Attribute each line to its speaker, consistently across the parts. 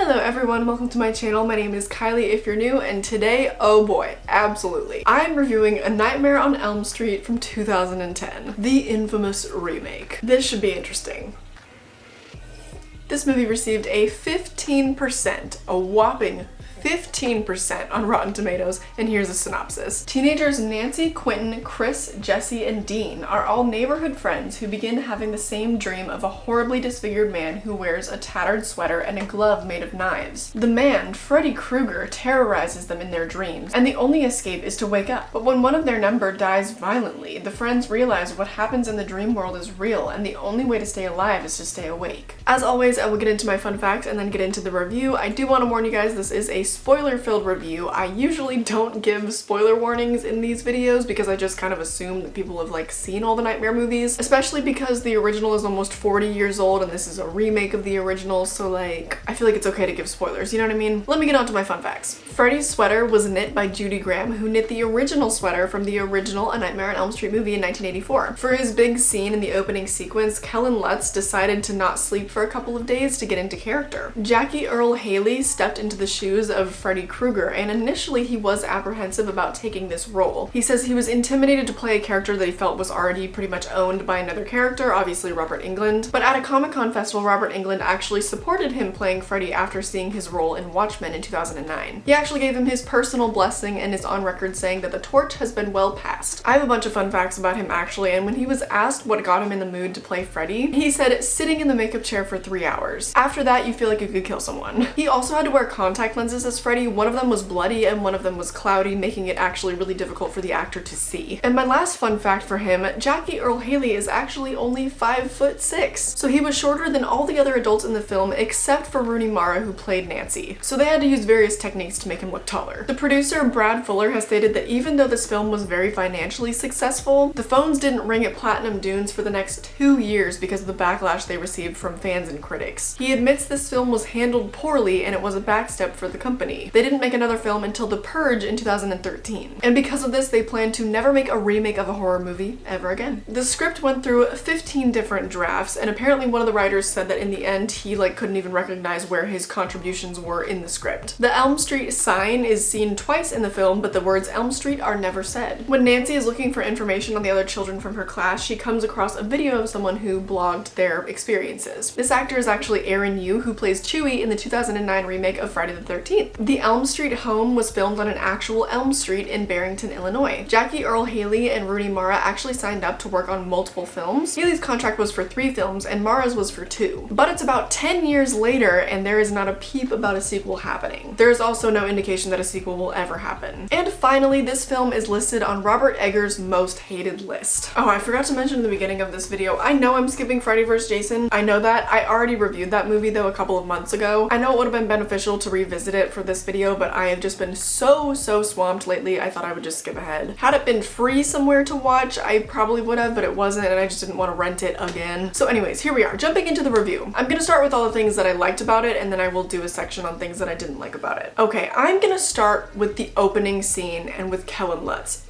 Speaker 1: Hello everyone, welcome to my channel. My name is Kylie if you're new, and today, oh boy, absolutely, I'm reviewing A Nightmare on Elm Street from 2010, the infamous remake. This should be interesting. This movie received a 15%, a whopping 15% on Rotten Tomatoes, and here's a synopsis. Teenagers Nancy, Quentin, Chris, Jesse, and Dean are all neighborhood friends who begin having the same dream of a horribly disfigured man who wears a tattered sweater and a glove made of knives. The man, Freddy Krueger, terrorizes them in their dreams, and the only escape is to wake up. But when one of their number dies violently, the friends realize what happens in the dream world is real, and the only way to stay alive is to stay awake. As always, I will get into my fun facts and then get into the review. I do want to warn you guys, this is a spoiler-filled review. I usually don't give spoiler warnings in these videos because I just kind of assume that people have seen all the Nightmare movies, especially because the original is almost 40 years old and this is a remake of the original, so I feel like it's okay to give spoilers, you know what I mean? Let me get on to my fun facts. Freddy's sweater was knit by Judy Graham, who knit the original sweater from the original A Nightmare on Elm Street movie in 1984. For his big scene in the opening sequence, Kellen Lutz decided to not sleep for a couple of days to get into character. Jackie Earle Haley stepped into the shoes of Freddy Krueger, and initially he was apprehensive about taking this role. He says he was intimidated to play a character that he felt was already pretty much owned by another character, obviously Robert Englund. But at a Comic-Con festival, Robert Englund actually supported him playing Freddy after seeing his role in Watchmen in 2009. He actually gave him his personal blessing and is on record saying that the torch has been well passed. I have a bunch of fun facts about him actually, and when he was asked what got him in the mood to play Freddy, he said sitting in the makeup chair for 3 hours. After that, you feel like you could kill someone. He also had to wear contact lenses as Freddy. One of them was bloody and one of them was cloudy, making it actually really difficult for the actor to see. And my last fun fact for him, Jackie Earle Haley is actually only 5'6", so he was shorter than all the other adults in the film except for Rooney Mara, who played Nancy. So they had to use various techniques to make him look taller. The producer, Brad Fuller, has stated that even though this film was very financially successful, the phones didn't ring at Platinum Dunes for the next 2 years because of the backlash they received from fans and critics. He admits this film was handled poorly and it was a backstep for the company. They didn't make another film until The Purge in 2013. And because of this, they plan to never make a remake of a horror movie ever again. The script went through 15 different drafts, and apparently one of the writers said that in the end he couldn't even recognize where his contributions were in the script. The Elm Street sign is seen twice in the film, but the words Elm Street are never said. When Nancy is looking for information on the other children from her class, she comes across a video of someone who blogged their experiences. This actor is actually Aaron Yu, who plays Chewie in the 2009 remake of Friday the 13th. The Elm Street home was filmed on an actual Elm Street in Barrington, Illinois. Jackie Earle Haley and Rooney Mara actually signed up to work on multiple films. Haley's contract was for 3 films and Mara's was for 2. But it's about 10 years later and there is not a peep about a sequel happening. There is also no indication that a sequel will ever happen. And finally, this film is listed on Robert Eggers' most hated list. Oh, I forgot to mention in the beginning of this video, I know I'm skipping Freddy vs. Jason. I know that. I already reviewed that movie though a couple of months ago. I know it would have been beneficial to revisit it for this video, but I have just been so swamped lately, I thought I would just skip ahead. Had it been free somewhere to watch, I probably would have, but it wasn't, and I just didn't want to rent it again. So anyways, here we are, jumping into the review. I'm gonna start with all the things that I liked about it, and then I will do a section on things that I didn't like about it. Okay, I'm gonna start with the opening scene and with Kellen Lutz.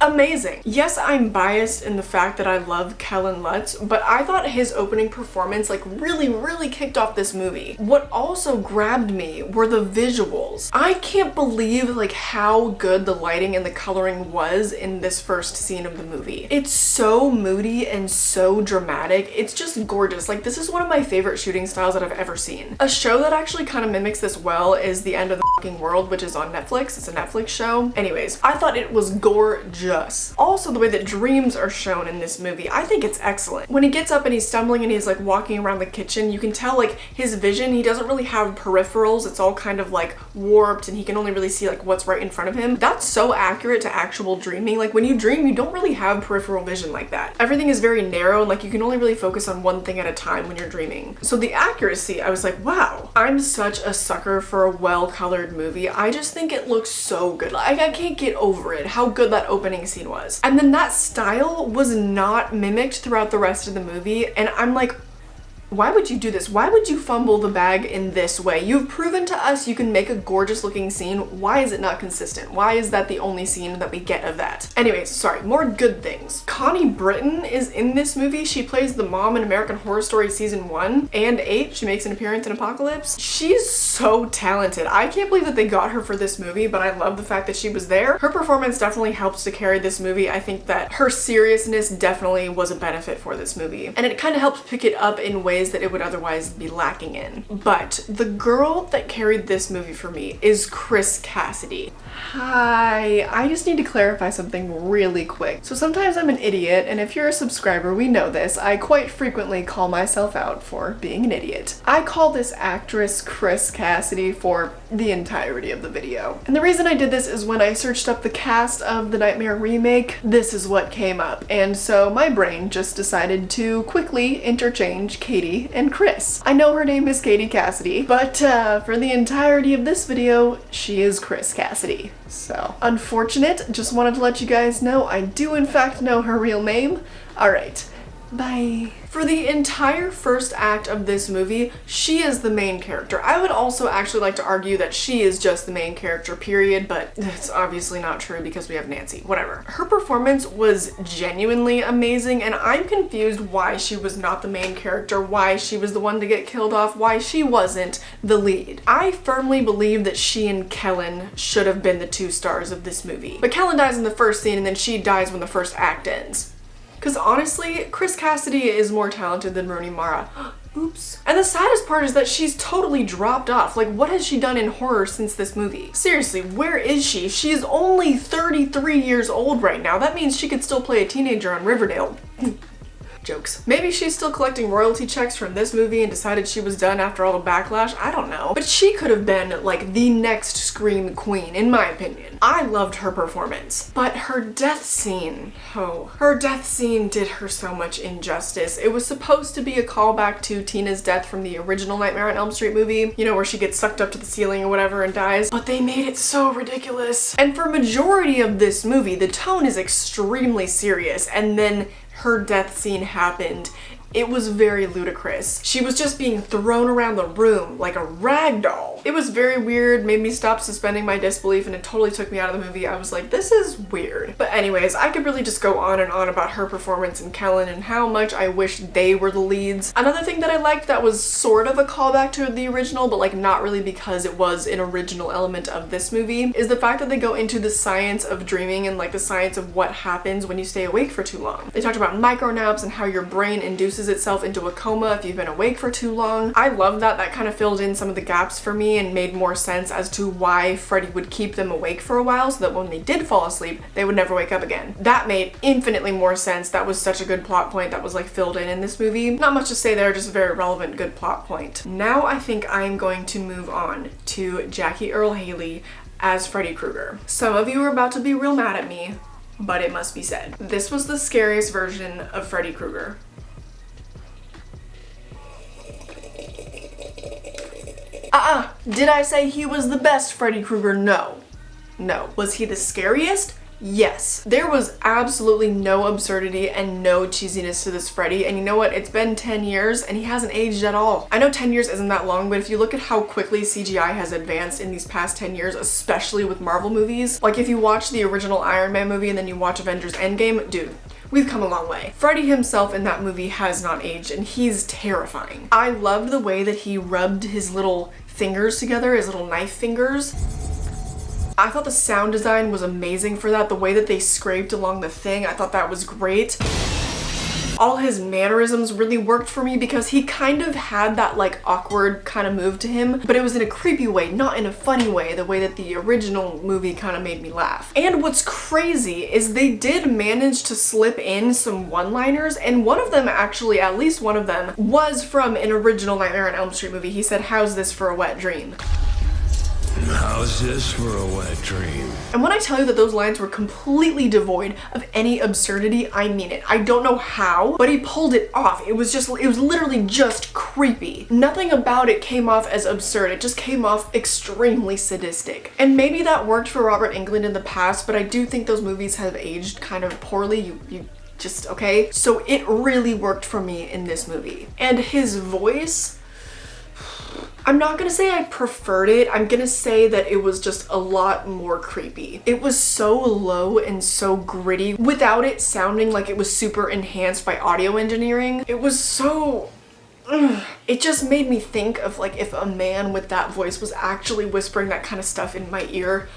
Speaker 1: Amazing. Yes, I'm biased in the fact that I love Kellen Lutz, but I thought his opening performance really kicked off this movie. What also grabbed me were the visuals. I can't believe how good the lighting and the coloring was in this first scene of the movie. It's so moody and so dramatic. It's just gorgeous. This is one of my favorite shooting styles that I've ever seen. A show that actually kind of mimics this well is The End of the Fucking World, which is on Netflix. It's a Netflix show. Anyways, I thought it was gorgeous. Also, the way that dreams are shown in this movie, I think it's excellent. When he gets up and he's stumbling and he's walking around the kitchen, you can tell his vision, he doesn't really have peripherals. It's all kind of warped and he can only really see what's right in front of him. That's so accurate to actual dreaming. When you dream, you don't really have peripheral vision like that. Everything is very narrow and you can only really focus on one thing at a time when you're dreaming. So the accuracy, I was like, wow, I'm such a sucker for a well-colored movie. I just think it looks so good. I can't get over it, how good that opening scene was. And then that style was not mimicked throughout the rest of the movie, and I'm like, Why would you do this? Why would you fumble the bag in this way? You've proven to us you can make a gorgeous looking scene. Why is it not consistent? Why is that the only scene that we get of that? Anyways, sorry, more good things. Connie Britton is in this movie. She plays the mom in American Horror Story season 1 and 8. She makes an appearance in Apocalypse. She's so talented. I can't believe that they got her for this movie, but I love the fact that she was there. Her performance definitely helps to carry this movie. I think that her seriousness definitely was a benefit for this movie. And it kind of helps pick it up in ways that it would otherwise be lacking in. But the girl that carried this movie for me is Chris Cassidy. Hi, I just need to clarify something really quick. So sometimes I'm an idiot, and if you're a subscriber, we know this. I quite frequently call myself out for being an idiot. I call this actress Chris Cassidy for the entirety of the video. And the reason I did this is when I searched up the cast of the Nightmare remake, this is what came up. And so my brain just decided to quickly interchange Katie and Chris. I know her name is Katie Cassidy, but for the entirety of this video, she is Chris Cassidy. So, unfortunate, just wanted to let you guys know I do in fact know her real name. Alright, bye. For the entire first act of this movie, she is the main character. I would also actually like to argue that she is just the main character, period, but it's obviously not true because we have Nancy. Whatever. Her performance was genuinely amazing, and I'm confused why she was not the main character, why she was the one to get killed off, why she wasn't the lead. I firmly believe that she and Kellen should have been the 2 stars of this movie. But Kellen dies in the first scene, and then she dies when the first act ends. Because honestly, Chris Cassidy is more talented than Rooney Mara. Oops. And the saddest part is that she's totally dropped off. Like, what has she done in horror since this movie? Seriously, where is she? She's only 33 years old right now. That means she could still play a teenager on Riverdale. Jokes. Maybe she's still collecting royalty checks from this movie and decided she was done after all the backlash. I don't know. But she could have been like the next Scream Queen, in my opinion. I loved her performance. But her death scene, her death scene did her so much injustice. It was supposed to be a callback to Tina's death from the original Nightmare on Elm Street movie, you know, where she gets sucked up to the ceiling or whatever and dies. But they made it so ridiculous. And for majority of this movie, the tone is extremely serious, and then her death scene happened. It was very ludicrous. She was just being thrown around the room like a rag doll. It was very weird, made me stop suspending my disbelief, and it totally took me out of the movie. I was like, this is weird. But anyways, I could really just go on and on about her performance and Kellen and how much I wish they were the leads. Another thing that I liked that was sort of a callback to the original, but like not really because it was an original element of this movie, is the fact that they go into the science of dreaming and like the science of what happens when you stay awake for too long. They talked about micronaps and how your brain induces itself into a coma if you've been awake for too long. I love that. That kind of filled in some of the gaps for me and made more sense as to why Freddy would keep them awake for a while so that when they did fall asleep, they would never wake up again. That made infinitely more sense. That was such a good plot point that was like filled in this movie. Not much to say there, just a very relevant, good plot point. Now I think I'm going to move on to Jackie Earle Haley as Freddy Krueger. Some of you are about to be real mad at me, but it must be said. This was the scariest version of Freddy Krueger. Did I say he was the best Freddy Krueger? No. No. Was he the scariest? Yes. There was absolutely no absurdity and no cheesiness to this Freddy, and you know what? It's been 10 years and he hasn't aged at all. I know 10 years isn't that long, but if you look at how quickly CGI has advanced in these past 10 years, especially with Marvel movies, like if you watch the original Iron Man movie and then you watch Avengers Endgame, dude, we've come a long way. Freddy himself in that movie has not aged, and he's terrifying. I loved the way that he rubbed his little fingers together, his little knife fingers. I thought the sound design was amazing for that. The way that they scraped along the thing, I thought that was great. All his mannerisms really worked for me because he kind of had that like awkward kind of move to him, but it was in a creepy way, not in a funny way, the way that the original movie kind of made me laugh. And what's crazy is they did manage to slip in some one-liners, and one of them actually, at least one of them, was from an original Nightmare on Elm Street movie. He said, "How's this for a wet dream?"
Speaker 2: How's this for a wet dream?
Speaker 1: And when I tell you that those lines were completely devoid of any absurdity, I mean it. I don't know how, but he pulled it off. It was literally just creepy. Nothing about it came off as absurd. It just came off extremely sadistic. And maybe that worked for Robert Englund in the past, but I do think those movies have aged kind of poorly. You just okay? So it really worked for me in this movie. And his voice, I'm not gonna say I preferred it, I'm gonna say that it was just a lot more creepy. It was so low and so gritty without it sounding like it was super enhanced by audio engineering. It was so... It just made me think of like if a man with that voice was actually whispering that kind of stuff in my ear.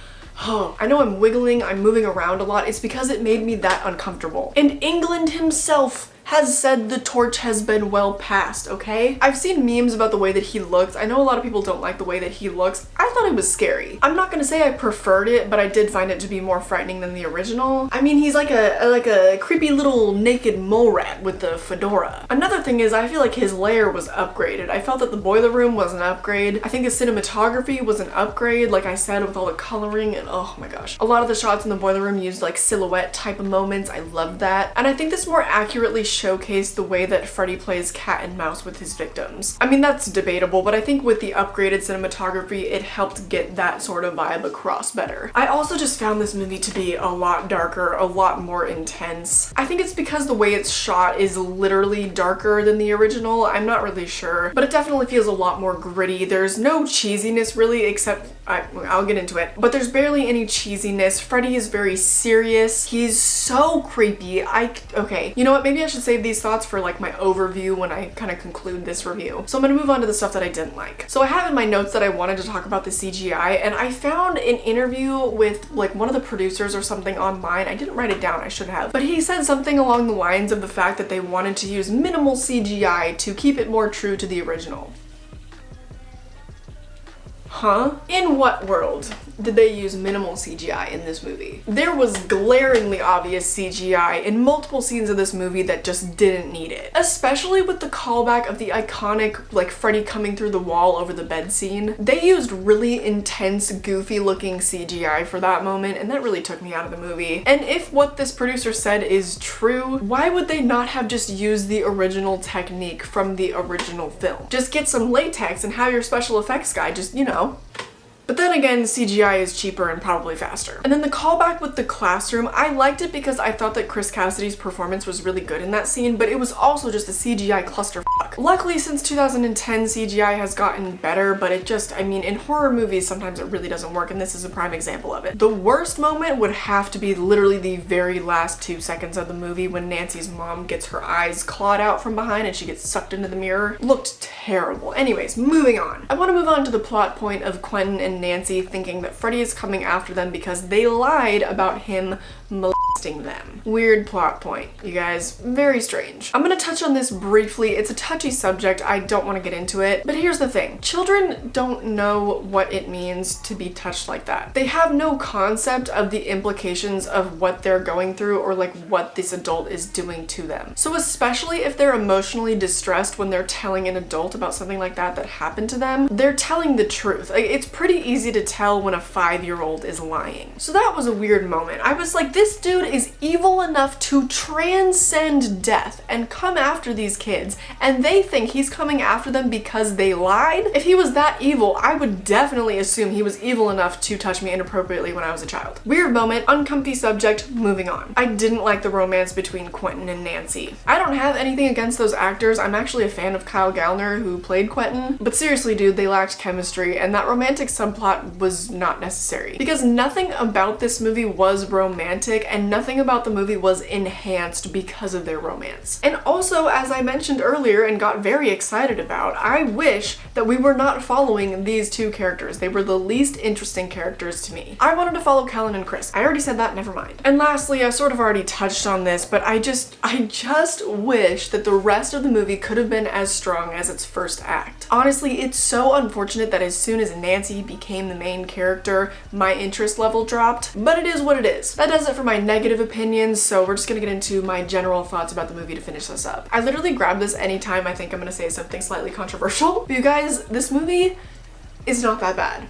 Speaker 1: Oh, I know I'm wiggling, I'm moving around a lot. It's because it made me that uncomfortable. And England himself has said the torch has been well passed, okay? I've seen memes about the way that he looks. I know a lot of people don't like the way that he looks. I thought it was scary. I'm not gonna say I preferred it, but I did find it to be more frightening than the original. I mean, he's like a creepy little naked mole rat with the fedora. Another thing is I feel like his lair was upgraded. I felt that the boiler room was an upgrade. I think the cinematography was an upgrade, like I said, with all the coloring and oh my gosh. A lot of the shots in the boiler room used like silhouette type of moments. I loved that. And I think this more accurately showcase the way that Freddy plays cat and mouse with his victims. I mean, that's debatable, but I think with the upgraded cinematography, it helped get that sort of vibe across better. I also just found this movie to be a lot darker, a lot more intense. I think it's because the way it's shot is literally darker than the original. I'm not really sure, but it definitely feels a lot more gritty. There's no cheesiness really, except I'll get into it, but there's barely any cheesiness. Freddy is very serious. He's so creepy. Okay, you know what? Maybe I should save these thoughts for like my overview when I kind of conclude this review. So I'm gonna move on to the stuff that I didn't like. So I have in my notes that I wanted to talk about the CGI, and I found an interview with like one of the producers or something online. I didn't write it down, I should have, but he said something along the lines of the fact that they wanted to use minimal CGI to keep it more true to the original. Huh? In what world did they use minimal CGI in this movie? There was glaringly obvious CGI in multiple scenes of this movie that just didn't need it. Especially with the callback of the iconic, like, Freddy coming through the wall over the bed scene. They used really intense, goofy looking CGI for that moment, and that really took me out of the movie. And if what this producer said is true, why would they not have just used the original technique from the original film? Just get some latex and have your special effects guy just, you know. But then again, CGI is cheaper and probably faster. And then the callback with the classroom, I liked it because I thought that Chris Cassidy's performance was really good in that scene, but it was also just a CGI clusterfuck. Luckily, since 2010, CGI has gotten better, but it just, I mean, in horror movies, sometimes it really doesn't work, and this is a prime example of it. The worst moment would have to be literally the very last 2 seconds of the movie when Nancy's mom gets her eyes clawed out from behind and she gets sucked into the mirror. Looked terrible. Anyways, moving on. I want to move on to the plot point of Quentin and Nancy thinking that Freddy is coming after them because they lied about him molesting them. Weird plot point, you guys. Very strange. I'm gonna touch on this briefly. It's a touchy subject. I don't want to get into it. But here's the thing. Children don't know what it means to be touched like that. They have no concept of the implications of what they're going through or like what this adult is doing to them. So especially if they're emotionally distressed when they're telling an adult about something like that happened to them, they're telling the truth. Like, it's pretty easy to tell when a 5-year-old is lying. So that was a weird moment. I was like, this dude is evil enough to transcend death and come after these kids, and they think he's coming after them because they lied? If he was that evil, I would definitely assume he was evil enough to touch me inappropriately when I was a child. Weird moment, uncomfy subject, moving on. I didn't like the romance between Quentin and Nancy. I don't have anything against those actors. I'm actually a fan of Kyle Gallner, who played Quentin, but seriously, dude, they lacked chemistry, and that romantic subplot was not necessary. Because nothing about this movie was romantic, and nothing about the movie was enhanced because of their romance. And also, as I mentioned earlier and got very excited about, I wish that we were not following these two characters. They were the least interesting characters to me. I wanted to follow Kellen and Chris. I already said that, never mind. And lastly, I sort of already touched on this, but I just wish that the rest of the movie could have been as strong as its first act. Honestly, it's so unfortunate that as soon as Nancy became the main character, my interest level dropped, but it is what it is. That does it for my negative opinions, so we're just gonna get into my general thoughts about the movie to finish this up. I literally grab this anytime I think I'm gonna say something slightly controversial. But you guys, this movie is not that bad.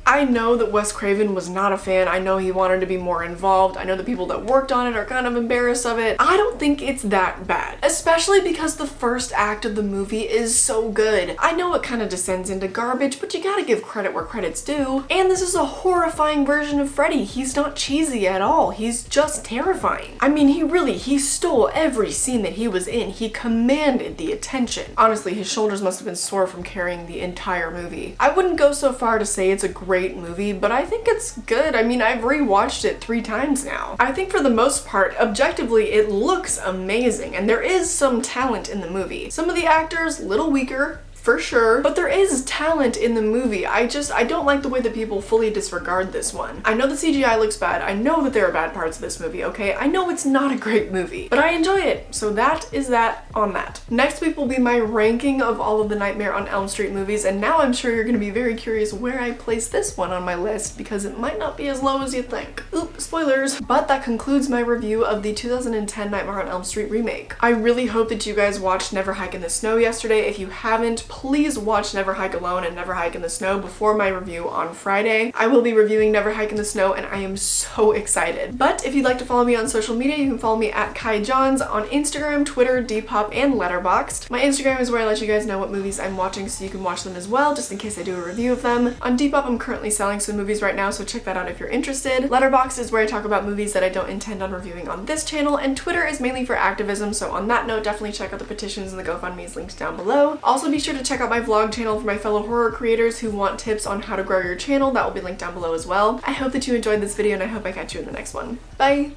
Speaker 1: I know that Wes Craven was not a fan. I know he wanted to be more involved. I know the people that worked on it are kind of embarrassed of it. I don't think it's that bad, especially because the first act of the movie is so good. I know it kind of descends into garbage, but you gotta give credit where credit's due. And this is a horrifying version of Freddy. He's not cheesy at all. He's just terrifying. I mean, he stole every scene that he was in. He commanded the attention. Honestly, his shoulders must have been sore from carrying the entire movie. I wouldn't go so far to say it's a great movie, but I think it's good. I mean, I've rewatched it 3 times now. I think for the most part, objectively, it looks amazing, and there is some talent in the movie. Some of the actors, little weaker, for sure, but there is talent in the movie. I don't like the way that people fully disregard this one. I know the CGI looks bad. I know that there are bad parts of this movie, okay? I know it's not a great movie, but I enjoy it. So that is that on that. Next week will be my ranking of all of the Nightmare on Elm Street movies, and now I'm sure you're gonna be very curious where I place this one on my list because it might not be as low as you think. Oop, spoilers. But that concludes my review of the 2010 Nightmare on Elm Street remake. I really hope that you guys watched Never Hike in the Snow yesterday. If you haven't, please watch Never Hike Alone and Never Hike in the Snow before my review on Friday. I will be reviewing Never Hike in the Snow and I am so excited. But if you'd like to follow me on social media, you can follow me at Kai Johns on Instagram, Twitter, Depop, and Letterboxd. My Instagram is where I let you guys know what movies I'm watching so you can watch them as well, just in case I do a review of them. On Depop, I'm currently selling some movies right now, so check that out if you're interested. Letterboxd is where I talk about movies that I don't intend on reviewing on this channel, and Twitter is mainly for activism, so on that note, definitely check out the petitions and the GoFundMe's linked down below. Also, be sure to check out my vlog channel for my fellow horror creators who want tips on how to grow your channel. That will be linked down below as well. I hope that you enjoyed this video and I hope I catch you in the next one. Bye!